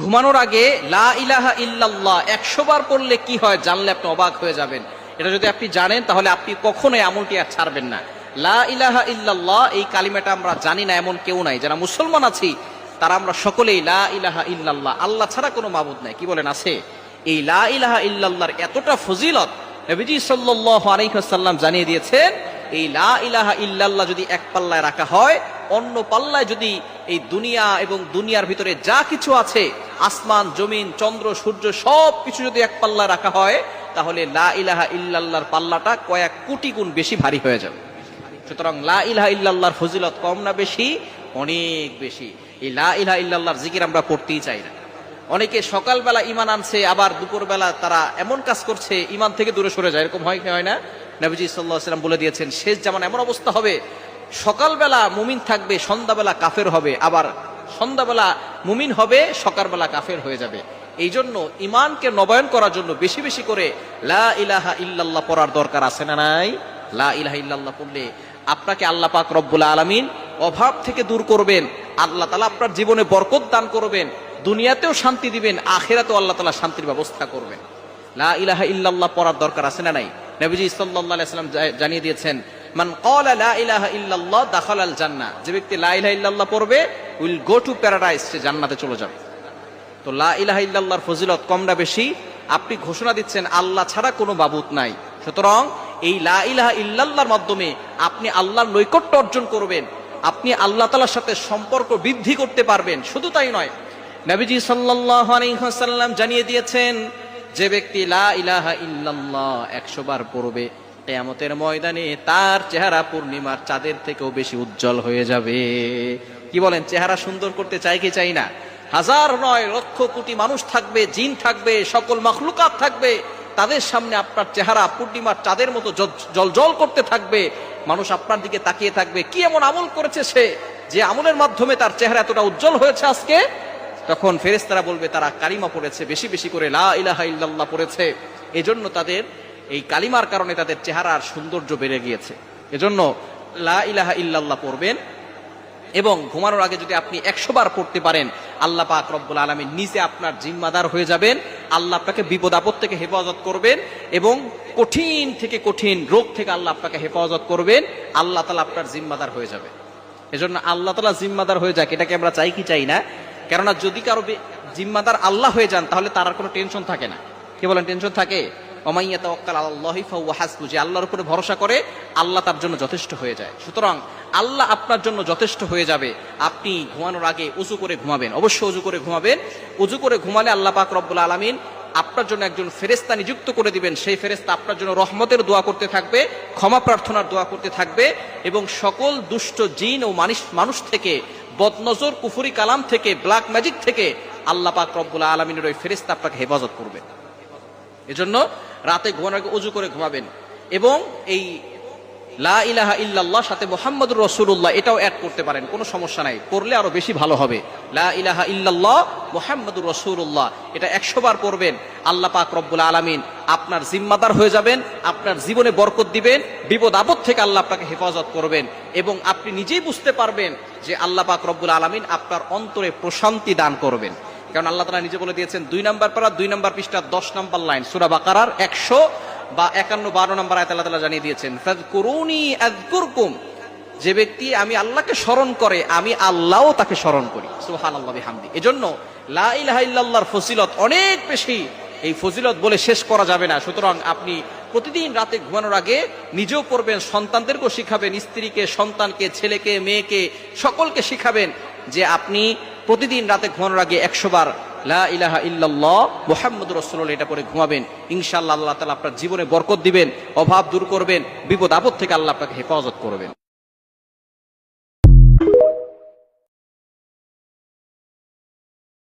ঘুমানোর আগে লা ইলাহা ইল্লাল্লাহ 100 বার পড়লে কি হয় জানলে আপনি অবাক হয়ে যাবেন। এটা যদি আপনি জানেন তাহলে আপনি কখনোই আমলটি আর ছাড়বেন না। লা ইলাহা ইল্লাল্লাহ এই কালিমাটা আমরা জানি না এমন কেউ নাই, যারা মুসলমান আছি তারা আমরা সকলেই লা ইলাহা ইল্লাল্লাহ, আল্লাহ ছাড়া কোনো মাবুদ নাই, কি বলেন আছে? এই লা ইলাহা ইল্লাল্লাহর এতটা ফজিলত নবীজি সাল্লাল্লাহু আলাইহি ওয়াসাল্লাম জানিয়ে দিয়েছেন। এই লা ইলাহা ইল্লাল্লাহ যদি এক পাল্লায় রাখা হয়, অন্য পাল্লায় যদি এই দুনিয়া এবং দুনিয়ার ভিতরে যা কিছু আছে, আসমান জমিন চন্দ্র সূর্য সব কিছু যদি এক পাল্লায় রাখা হয়, তাহলে লা ইলাহা ইল্লাল্লাহর পাল্লাটা কয়েক কোটি গুণ বেশি ভারী হয়ে যাবে। সুতরাং লা ইলাহা ইল্লাল্লাহর ফজিলত কম না বেশি? অনেক বেশি। এই লা ইলাহা ইল্লাল্লাহর জিকির আমরা পড়তেই চাই না। অনেকে সকালবেলা ঈমান আনছে, আবার দুপুরবেলা তারা এমন কাজ করছে ঈমান থেকে দূরে সরে যায়, এরকম হয় কি হয় না? নবীজি সাল্লাল্লাহু আলাইহি ওয়াসাল্লাম বলে দিয়েছেন, শেষ জামানে এমন অবস্থা হবে, সকালবেলা মুমিন থাকবে, সন্ধ্যাবেলা কাফের হবে, আবার সন্ধ্যাবেলা মুমিন হবে, সকালবেলা কাফের হয়ে যাবে। এই জন্য ঈমানকে নবায়ন করার জন্য বেশি বেশি করে লা ইলাহা ইল্লাল্লাহ পড়ার দরকার আছে না নাই? লা ইলাহা ইল্লাল্লাহ পড়লে আপনাকে আল্লাহ পাক রব্বুল আলামিন অভাব থেকে দূর করবেন, আল্লাহ তাআলা আপনার জীবনে বরকত দান করবেন, দুনিয়াতেও শান্তি দিবেন, আখিরাতেও আল্লাহ তাআলা শান্তির ব্যবস্থা করবেন। লা ইলাহা ইল্লাল্লাহ পড়ার দরকার আছে না নাই? নবীজি সাল্লাল্লাহু আলাইহি ওয়াসাল্লাম জানিয়ে দিয়েছেন, মান ক্বালা লা ইলাহা ইল্লাল্লাহ দাখালাল জান্নাহ, যে ব্যক্তি লা ইলাহা ইল্লাল্লাহ পড়বে উইল গো টু প্যারাডাইস, সে জান্নাতে চলে যাবে। তো লা ইলাহা ইল্লাল্লাহর ফজিলত কম না বেশি? আপনি ঘোষণা দিচ্ছেন আল্লাহ ছাড়া কোনো মাবুদ নাই, সুতরাং এই লা ইলাহা ইল্লাল্লাহর মাধ্যমে আপনি আল্লাহর নৈকট্য অর্জন করবেন, আপনি আল্লাহ তাআলার সাথে সম্পর্ক বৃদ্ধি করতে পারবেন। শুধু তাই নয়, নবীজি সাল্লাল্লাহু আলাইহি ওয়াসাল্লাম জানিয়ে দিয়েছেন, যে ব্যক্তি লা ইলাহা ইল্লাল্লাহ 100 বার পড়বে, কিয়ামতের ময়দানে তার চেহারা পূর্ণিমার চাঁদের থেকেও বেশি উজ্জ্বল হয়ে যাবে। কি বলেন? চেহারা সুন্দর করতে চাই কি চাই না? হাজার নয় লক্ষ কোটি মানুষ থাকবে, জিন থাকবে, সকল মাখলুকাত থাকবে, তাদের সামনে আপনার চেহারা পূর্ণিমার চাঁদের মতো জলজল করতে থাকবে। মানুষ আপনার দিকে তাকিয়ে থাকবে, কি এমন আমল করেছে সে, যে আমলের মাধ্যমে তার চেহারা এতটা উজ্জ্বল হয়েছে আজকে। তখন ফেরেশতারা বলবে তারা কালিমা পড়েছে, বেশি বেশি করে লা ইলাহা ইল্লাল্লাহ পড়েছে, এজন্য তাদের এই কালিমার কারণে তাদের চেহারার সৌন্দর্য বেড়ে গিয়েছে। এজন্য লা ইলাহা ইল্লাল্লাহ পড়বেন, এবং ঘুমানোর আগে যদি আপনি 100 বার পড়তে পারেন, আল্লাহ পাক রব্বুল আলামিন নিজে আপনার জিম্মাদার হয়ে যাবেন। আল্লাহ আপনাকে বিপদ আপদ থেকে হেফাজত করবেন, এবং কঠিন থেকে কঠিন রোগ থেকে আল্লাহ আপনাকে হেফাজত করবেন। আল্লাহ তাআলা আপনার জিম্মাদার হয়ে যাবে। এজন্য আল্লাহ তাআলা জিম্মাদার হয়ে যাক, এটাকে আমরা চাই কি চাই না? কেননা যদি কারো জিম্মাদার আল্লাহ হয়ে যান, তাহলে তার আর কোনো টেনশন থাকে না। কি বলেন? টেনশন থাকে? ওয়া মান ইয়াতাওয়াক্কাল আলাল্লাহি ফাহুয়া হাসবু, যে আল্লাহর উপরে ভরসা করে আল্লাহ তার জন্য যথেষ্ট হয়ে যায়। সুতরাং আল্লাহ আপনার জন্য যথেষ্ট হয়ে যাবে। আপনি ঘুমানোর আগে উযু করে ঘুমাবেন, অবশ্যই উযু করে ঘুমাবেন। উযু করে ঘুমালে আল্লাহ পাক রব্বুল আলামিন আপনার জন্য একজন ফেরেশতা নিযুক্ত করে দিবেন। সেই ফেরেশতা আপনার জন্য রহমতের দোয়া করতে থাকবে, ক্ষমা প্রার্থনার দোয়া করতে থাকবে, এবং সকল দুষ্ট জিন ও মানুষ থেকে, বদনজর কুফরি কালাম থেকে, ব্ল্যাক ম্যাজিক থেকে আল্লাহ পাক রব্বুল আলামিনের ওই ফেরেশতা আপনাকে হেফাজত করবে। এজন্য রাতে ঘুমানোর আগে উযু করে ঘুমাবেন, এবং এই লা ইলাহা ইল্লাল্লাহ সাথে মুহাম্মাদুর রাসূলুল্লাহ এটাও অ্যাড করতে পারেন, কোনো সমস্যা নাই, করলে আরো বেশি ভালো হবে। লা ইলাহা ইল্লাল্লাহ মুহাম্মাদুর রাসূলুল্লাহ, এটা 100 বার পড়বেন। আল্লাহ পাক রব্বুল আলামিন আপনার জিম্মাদার হয়ে যাবেন, আপনার জীবনে বরকত দিবেন, বিপদ আপদ থেকে আল্লাহ আপনাকে হেফাজত করবেন, এবং আপনি নিজেই বুঝতে পারবেন যে আল্লাহ পাক রব্বুল আলামিন আপনার অন্তরে প্রশান্তি দান করবেন। কারণ আল্লাহ তাআলা নিজে বলে দিয়েছেন, 2 নম্বর পারা 2 নম্বর পৃষ্ঠা 10 নম্বর লাইন সূরা বাকারার 151-52 নম্বর আয়াতে আল্লাহ তাআলা জানিয়ে দিয়েছেন, ফাযকুরুনি আযকুরকুম, যে ব্যক্তি আমি আল্লাহকে স্মরণ করে, আমি আল্লাহও তাকে স্মরণ করি। সুবহানাল্লাহি বিহামদি। এজন্য লা ইলাহা ইল্লাল্লাহর ফজিলত অনেক বেশি, এই ফজিলত বলে শেষ করা যাবে না। সুতরাং আপনি প্রতিদিন রাতে ঘুমানোর আগে নিজেও পড়বেন, সন্তানদেরকেও শিখাবেন, স্ত্রীকে, সন্তানকে, ছেলেকে, মেয়েকে, সকলকে শিখাবেন, যে আপনি প্রতিদিন রাতে ঘুমানোর আগে 100 বার লা ইলাহা ইল্লাল্লাহ মুহাম্মাদুর রাসূলুল্লাহ এটা পড়ে ঘুমাবেন। ইনশাআল্লাহ আল্লাহ তাআলা আপনার জীবনে বরকত দিবেন, অভাব দূর করবেন, বিপদ আপদ থেকে আল্লাহ আপনাকে হেফাজত করবেন।